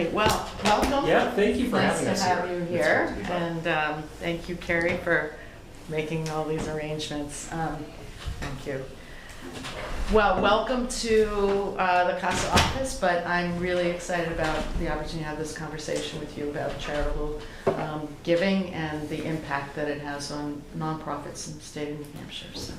Absolutely. Well, welcome. Yeah, thank you for having us here. Nice to have you here. And thank you, Carrie, for making all these arrangements. Thank you. Well, welcome to the CASA office, but I'm really excited about the opportunity to have this conversation with you about charitable giving and the impact that it has on nonprofits in the state of New Hampshire. So,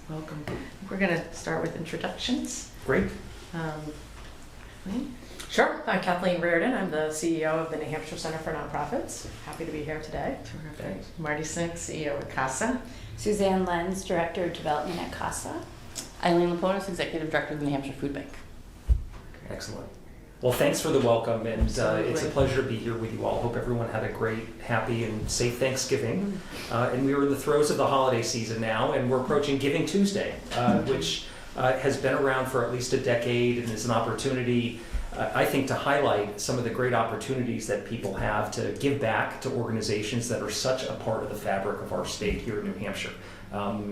welcome. We're going to start with introductions. Great. Kathleen? Sure. I'm Kathleen Reardon. I'm the CEO of the New Hampshire Center for Nonprofits. Happy to be here today. Terrific. Marty Sink, CEO of CASA. Suzanne Lenz, Director of Development at CASA. Eileen Laponis, Executive Director of the New Hampshire Food Bank. Excellent. Well, thanks for the welcome, and it's a Absolutely. pleasure to be here with you all. Hope everyone had a great, happy, and safe Thanksgiving. And we are in the throes of the holiday season now, and we're approaching Giving Tuesday, which has been around for at least a decade and is an opportunity, I think, to highlight some of the great opportunities that people have to give back to organizations that are such a part of the fabric of our state here in New Hampshire.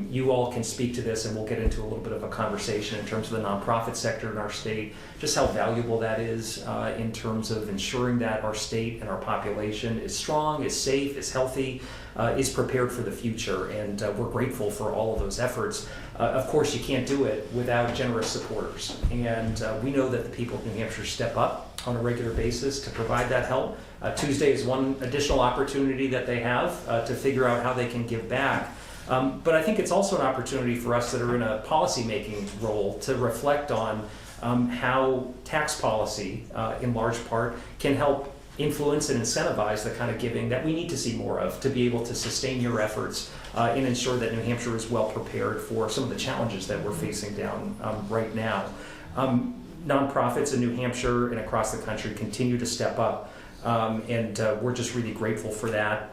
You all can speak to this, and we'll get into a little bit of a conversation in terms of the nonprofit sector in our state, just how valuable that is in terms of ensuring that our state and our population is strong, is safe, is healthy, is prepared for the future, and we're grateful for all of those efforts. Of course, you can't do it without generous supporters, and we know that the people of New Hampshire step up on a regular basis to provide that help. Tuesday is one additional opportunity that they have to figure out how they can give back. But I think it's also an opportunity for us that are in a policy-making role to reflect on how tax policy, in large part, can help influence and incentivize the kind of giving that we need to see more of to be able to sustain your efforts and ensure that New Hampshire is well prepared for some of the challenges that we're facing down right now. Nonprofits in New Hampshire and across the country continue to step up, and we're just really grateful for that.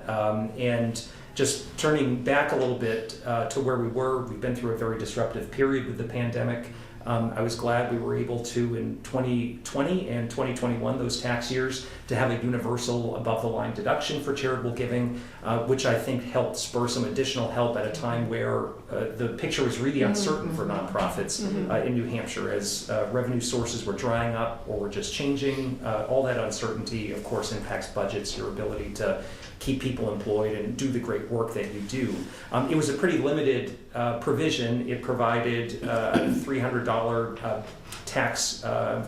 And just turning back a little bit to where we were, we've been through a very disruptive period with the pandemic. I was glad we were able to, in 2020 and 2021, those tax years, to have a universal above-the-line deduction for charitable giving, which I think helped spur some additional help at a time where the picture was really uncertain for nonprofits in New Hampshire as revenue sources were drying up or were just changing. All that uncertainty, of course, impacts budgets, your ability to keep people employed and do the great work that you do. It was a pretty limited provision. It provided a $300 tax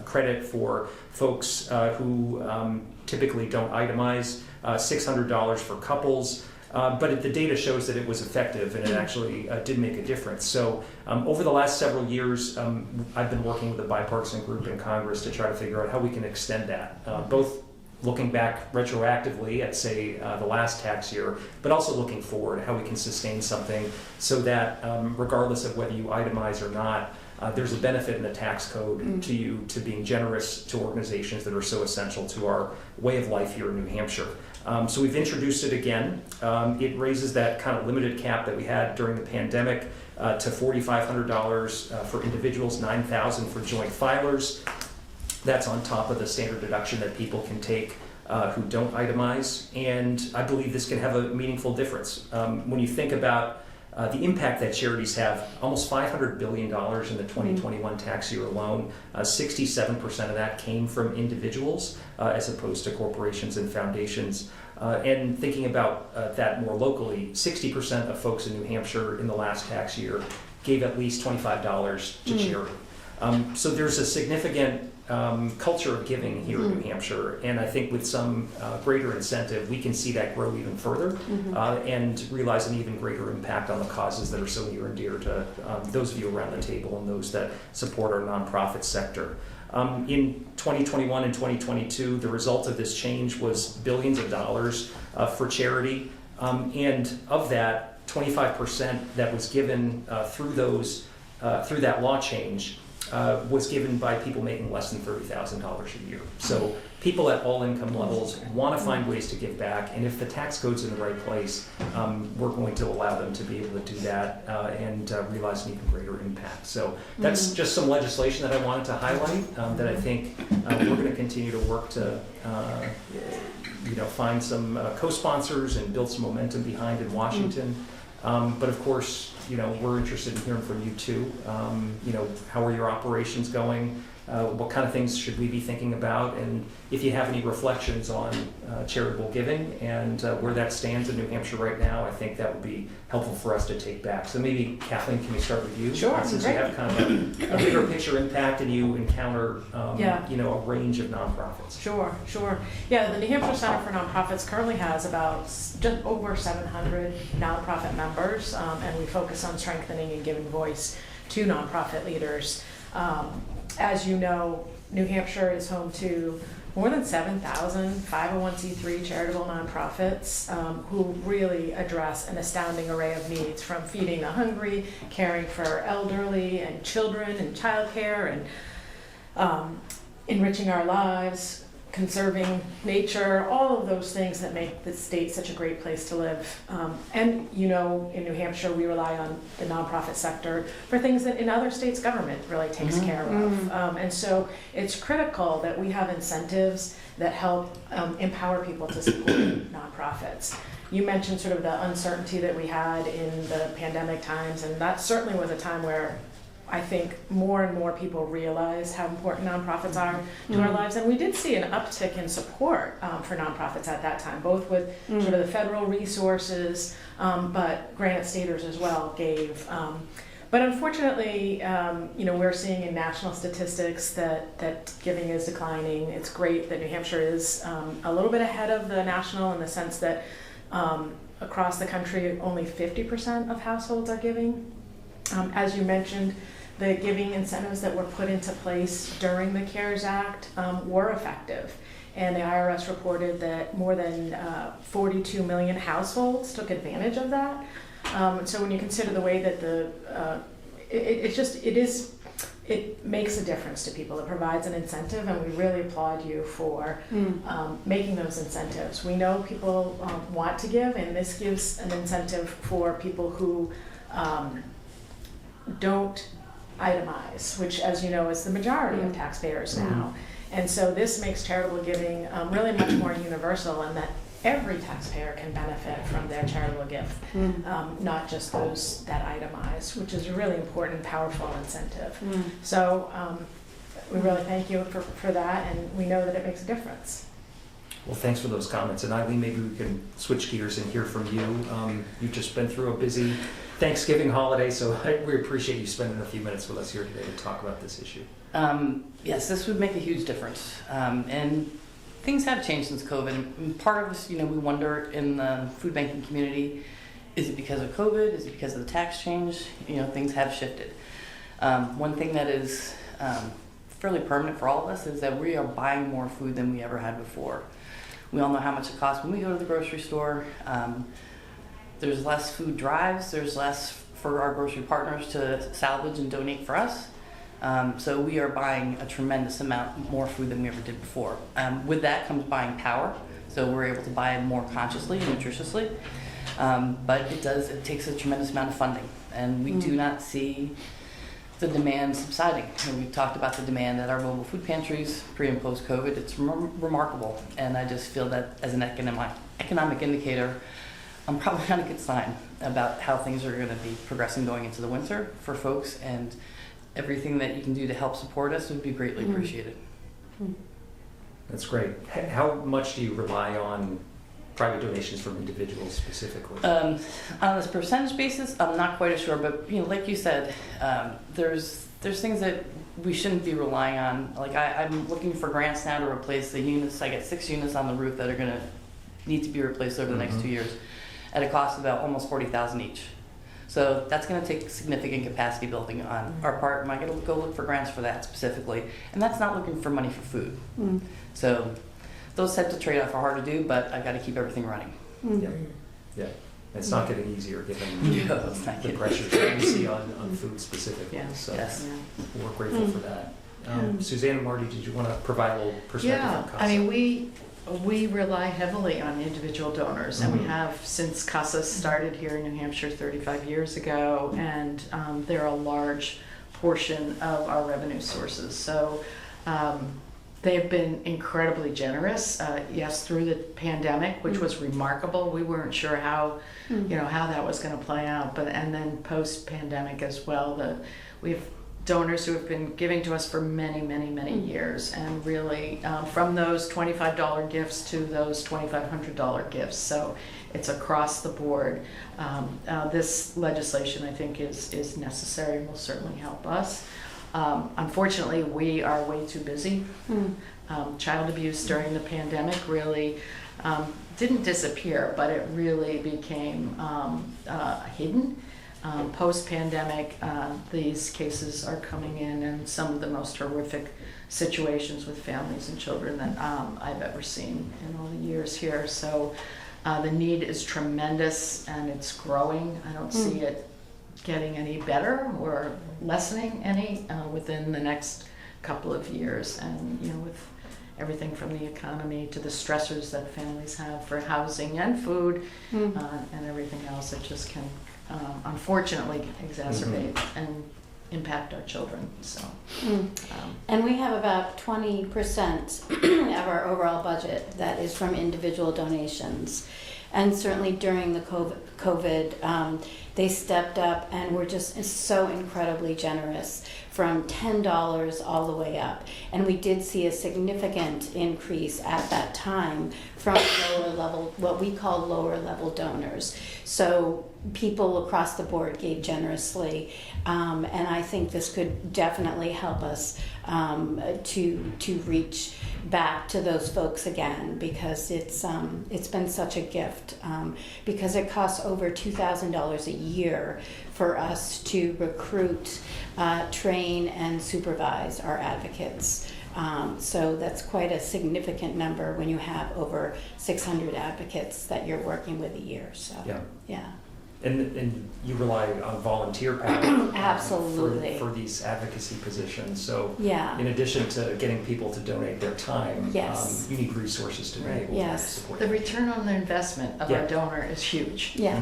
credit for folks who typically don't itemize, $600 for couples, but the data shows that it was effective and it actually did make a difference. So over the last several years, I've been working with a bipartisan group in Congress to try to figure out how we can extend that, both looking back retroactively at, say, the last tax year, but also looking forward, how we can sustain something so that regardless of whether you itemize or not, there's a benefit in the tax code to you to being generous to organizations that are so essential to our way of life here in New Hampshire. So we've introduced it again. It raises that kind of limited cap that we had during the pandemic to $4,500 for individuals, $9,000 for joint filers. That's on top of the standard deduction that people can take who don't itemize. And I believe this can have a meaningful difference. When you think about the impact that charities have, almost $500 billion in the 2021 tax year alone, 67% of that came from individuals as opposed to corporations and foundations. And thinking about that more locally, 60% of folks in New Hampshire in the last tax year gave at least $25 to charity. So there's a significant culture of giving here in New Hampshire, and I think with some greater incentive we can see that grow even further and realize an even greater impact on the causes that are so near and dear to those of you around the table and those that support our nonprofit sector. In 2021 and 2022, the result of this change was billions of dollars for charity, and of that, 25% that was given through that law change was given by people making less than $30,000 a year. So people at all income levels want to find ways to give back, and if the tax code's in the right place, we're going to allow them to be able to do that and realize an even greater impact. So that's just some legislation that I wanted to highlight that I think we're going to continue to work to find some co-sponsors and build some momentum behind in Washington. But of course, we're interested in hearing from you too. How are your operations going? what kind of things should we be thinking about, and if you have any reflections on charitable giving and where that stands in New Hampshire right now, I think that would be helpful for us to take back. So maybe Kathleen, can we start with you? Sure, Since great. you have kind of a bigger picture impact and you encounter Yeah. you know, a range of nonprofits. Sure. Yeah, the New Hampshire Center for Nonprofits currently has about just over 700 nonprofit members, and we focus on strengthening and giving voice to nonprofit leaders. As you know, New Hampshire is home to more than 7,000 501c3 charitable nonprofits who really address an astounding array of needs, from feeding the hungry, caring for elderly and children and childcare, and enriching our lives, conserving nature, all of those things that make the state such a great place to live. And you know, in New Hampshire, we rely on the nonprofit sector for things that in other states government really takes care of. And so it's critical that we have incentives that help empower people to support nonprofits. You mentioned sort of the uncertainty that we had in the pandemic times, and that certainly was a time where I think more and more people realize how important nonprofits are to our lives, and we did see an uptick in support for nonprofits at that time, both with sort of the federal resources, but Granite Staters as well gave. But unfortunately, you know, we're seeing in national statistics that giving is declining. It's great that New Hampshire is a little bit ahead of the national in the sense that across the country, only 50% of households are giving. As you mentioned, the giving incentives that were put into place during the CARES Act were effective. And the IRS reported that more than 42 million households took advantage of that. So when you consider the way that it makes a difference to people. It provides an incentive, and we really applaud you for making those incentives. We know people want to give, and this gives an incentive for people who don't itemize, which, as you know, is the majority of taxpayers now. And so this makes charitable giving really much more universal, and that every taxpayer can benefit from their charitable gift, not just those that itemize, which is a really important, powerful incentive. So we really thank you for that, and we know that it makes a difference. Well, thanks for those comments. And Eileen, maybe we can switch gears and hear from you. You've just been through a busy Thanksgiving holiday, so we appreciate you spending a few minutes with us here today to talk about this issue. Yes, this would make a huge difference. And things have changed since COVID. And part of this, you know, we wonder in the food banking community, is it because of COVID? Is it because of the tax change? You know, things have shifted. One thing that is fairly permanent for all of us is that we are buying more food than we ever had before. We all know how much it costs when we go to the grocery store. There's less food drives, there's less for our grocery partners to salvage and donate for us. So we are buying a tremendous amount more food than we ever did before. With that comes buying power, so we're able to buy more consciously and nutritiously. But it takes a tremendous amount of funding, and we do not see the demand subsiding. We talked about the demand at our mobile food pantries pre and post COVID. It's remarkable, and I just feel that as an economic indicator, I'm probably not a good sign about how things are going to be progressing going into the winter for folks, and everything that you can do to help support us would be greatly appreciated. That's great. How much do you rely on private donations from individuals specifically? On this percentage basis, I'm not quite as sure, but you know, like you said, there's things that we shouldn't be relying on. Like I'm looking for grants now to replace the units. I got 6 units on the roof that are going to need to be replaced over the next 2 years, at a cost of about almost $40,000 each. So that's going to take significant capacity building on our part. Am I going to go look for grants for that specifically? And that's not looking for money for food. So those types of trade-off are hard to do, but I've got to keep everything running. Yeah. It's not getting easier given it's not the getting pressures that we see on food specifically. Yeah. So Yes. we're grateful for that. Suzanne and Marty, did you want to provide a little perspective on CASA? I mean, we rely heavily on individual donors, and we have since CASA started here in New Hampshire 35 years ago, and they're a large portion of our revenue sources. So they've been incredibly generous. Yes, through the pandemic, which was remarkable. We weren't sure how, how that was going to play out, and then post-pandemic as well. We've donors who have been giving to us for many, many, many years, and really from those $25 gifts to those $2,500 gifts. So it's across the board. This legislation, I think, is necessary and will certainly help us. Unfortunately, we are way too busy. Child abuse during the pandemic really didn't disappear, but it really became hidden. Post-pandemic, these cases are coming in, and some of the most horrific situations with families and children that I've ever seen in all the years here. So the need is tremendous, and it's growing. I don't see it getting any better or lessening any within the next couple of years. And with everything from the economy to the stressors that families have for housing and food and everything else, it just can unfortunately exacerbate and impact our children. So, and we have about 20% of our overall budget that is from individual donations. And certainly during the COVID, they stepped up and were just so incredibly generous, from $10 all the way up. And we did see a significant increase at that time from lower level, what we call lower level donors. So people across the board gave generously, and I think this could definitely help us to reach back to those folks again, because it's been such a gift, because it costs over $2,000 a year for us to recruit, train, and supervise our advocates. So that's quite a significant number when you have over 600 advocates that you're working with a year. So yeah. And you rely on volunteer power Absolutely. For these advocacy positions. So Yeah. in addition to getting people to donate their time, Yes. you need resources to be able Yes. to support the them. return on the investment of our donor is huge. Yeah.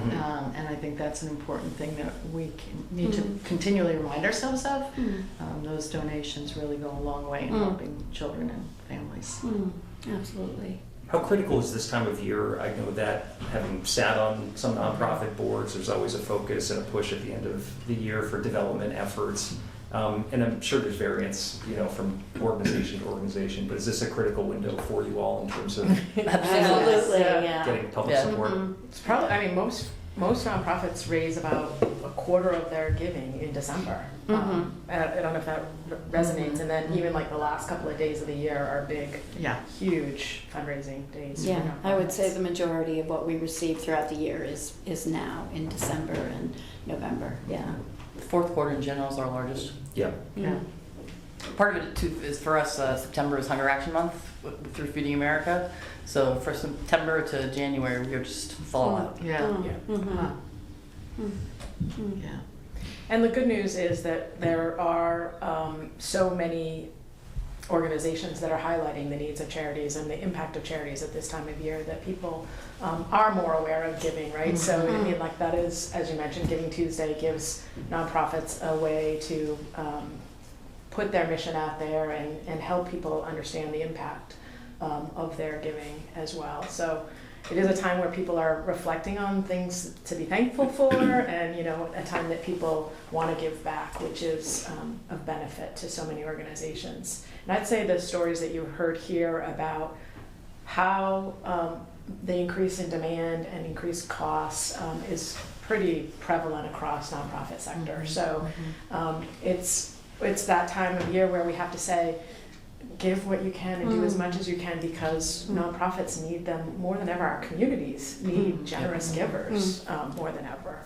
And I think that's an important thing that we need to continually remind ourselves of. Those donations really go a long way in helping children and families. Absolutely. How critical is this time of year? I know that having sat on some nonprofit boards, there's always a focus and a push at the end of the year for development efforts. And I'm sure there's variance, from organization to organization, but is this a critical window for you all in terms of Absolutely. Yeah. getting public support? It's probably, most nonprofits raise about a quarter of their giving in December. I don't know if that resonates. And then even like the last couple of days of the year are big, huge fundraising days. Yeah, I would say the majority of what we receive throughout the year is now in December and November. Yeah. Fourth quarter in general is our largest. Yeah. Yeah. Part of it too is for us, September is Hunger Action Month through Feeding America. So from September to January, we are just full out. Yeah. And the good news is that there are so many organizations that are highlighting the needs of charities and the impact of charities at this time of year that people are more aware of giving, right? So I mean, like that is, as you mentioned, Giving Tuesday gives nonprofits a way to put their mission out there and help people understand the impact of their giving as well. So it is a time where people are reflecting on things to be thankful for, and a time that people want to give back, which is of benefit to so many organizations. And I'd say the stories that you heard here about how the increase in demand and increased costs is pretty prevalent across nonprofit sector. So it's that time of year where we have to say, give what you can and do as much as you can, because nonprofits need them more than ever. Our communities need generous givers more than ever.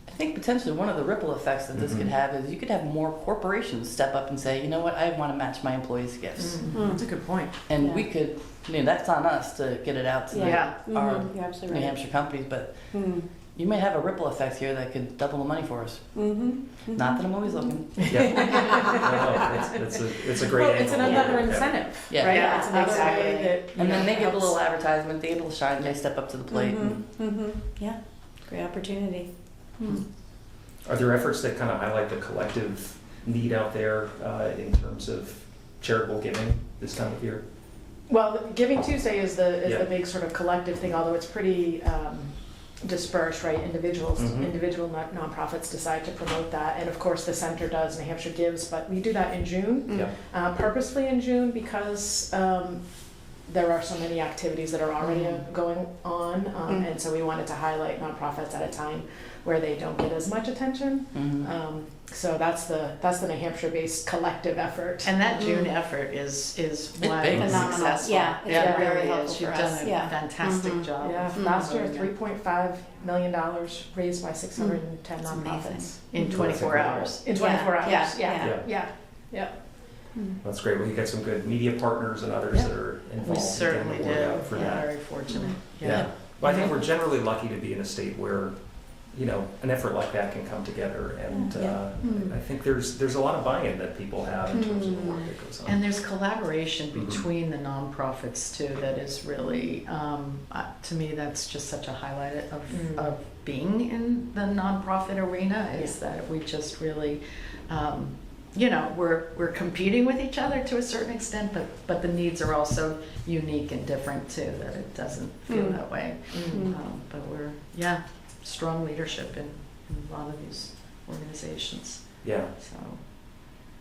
I think potentially one of the ripple effects that this could have is you could have more corporations step up and say, you know what, I want to match my employees' gifts. That's a good point. And we could, that's on us to get it out to our You're absolutely New right. Hampshire companies, but you may have a ripple effect here that could double the money for us. Not that I'm always looking. It's a great Well, angle. it's another incentive, Yeah. right? Yeah, It's another exactly. way that, And then they get a helps. little advertisement, they get a little shine, they step up to the plate. Yeah, great opportunity. Are there efforts that kind of highlight the collective need out there in terms of charitable giving this time of year? Well, Giving Tuesday is the big sort of collective thing, although it's pretty disperse, right? Individual nonprofits decide to promote that, and of course the center does. New Hampshire Gives, but we do that in June, Yeah. purposely in June because there are so many activities that are already going on, and so we wanted to highlight nonprofits at a time where they don't get as much attention. So that's the New Hampshire-based collective effort. And that June effort is big. wildly Phenomenal. successful. Yeah, it's It very really helpful is. You've for done us. a Yeah. fantastic Mhm. job. Yeah, of last year, promoting it. $3.5 million raised by 610 That's nonprofits. amazing. In 24 hours. In 24 hours, Yeah, yeah. That's great. Well, you got some good media partners and others Yeah. that are We involved. in certainly getting the word do. out for We're that. very fortunate. Yeah. Well, I think we're generally lucky to be in a state where, you know, an effort like that can come together, and I think there's a lot of buy-in that people have in terms of the work that goes on. And there's collaboration between the nonprofits too that is really, to me, that's just such a highlight of being in the nonprofit arena, is that we just really, you know, we're competing with each other to a certain extent, but the needs are also unique and different too, that it doesn't feel that way. But we're, strong leadership in a lot of these organizations, Yeah. so.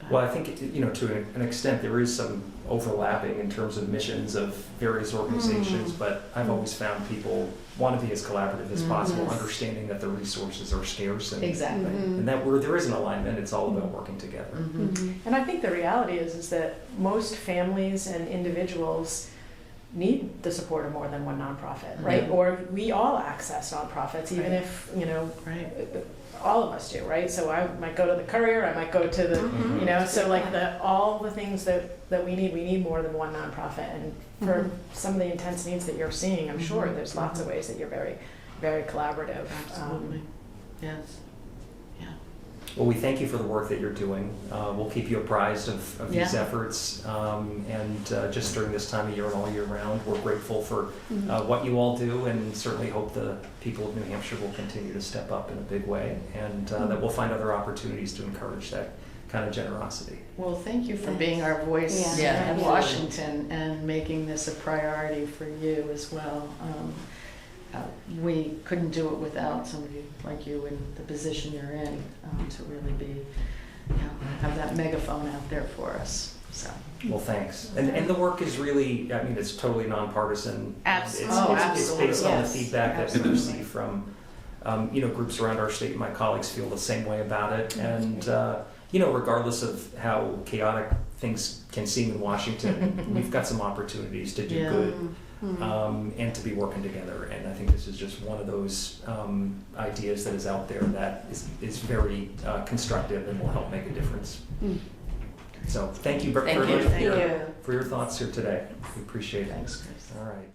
Well, I think, you know, to an extent, there is some overlapping in terms of missions of various organizations, but I've always found people want to be as collaborative as possible, Yes. understanding that the resources are scarce, and, Exactly. and that where there is an alignment, it's all about working together. And I think the reality is that most families and individuals need the support of more than one nonprofit, right? Or we all access nonprofits, even if, you know, all of us do, right? So I might go to the Courier, I might go to the, you know, so like all the things that we need more than one nonprofit. And for some of the intense needs that you're seeing, I'm sure there's lots of ways that you're very, very collaborative. Absolutely. Yes. Well, we thank you for the work that you're doing. We'll keep you apprised of these efforts, and just during this time of year and all year round, we're grateful for what you all do, and certainly hope the people of New Hampshire will continue to step up in a big way, and that we'll find other opportunities to encourage that kind of generosity. Well, thank you for being our voice Yeah. Yeah, in absolutely. Washington and making this a priority for you as well. We couldn't do it without somebody like you in the position you're in, to really be, have that megaphone out there for us. So. Well, thanks. And the work is really, I mean, it's totally nonpartisan. Absolutely. It's based on the Yes. feedback that we Absolutely. receive from, you know, groups around our state. My colleagues feel the same way about it. And, you know, regardless of how chaotic things can seem in Washington, we've got some opportunities to do good, and to be working together. And I think this is just one of those ideas that is out there that is very constructive and will help make a difference. So thank you very Thank you. much Thank you. for your thoughts here today. We appreciate it. Thanks, Chris. All right.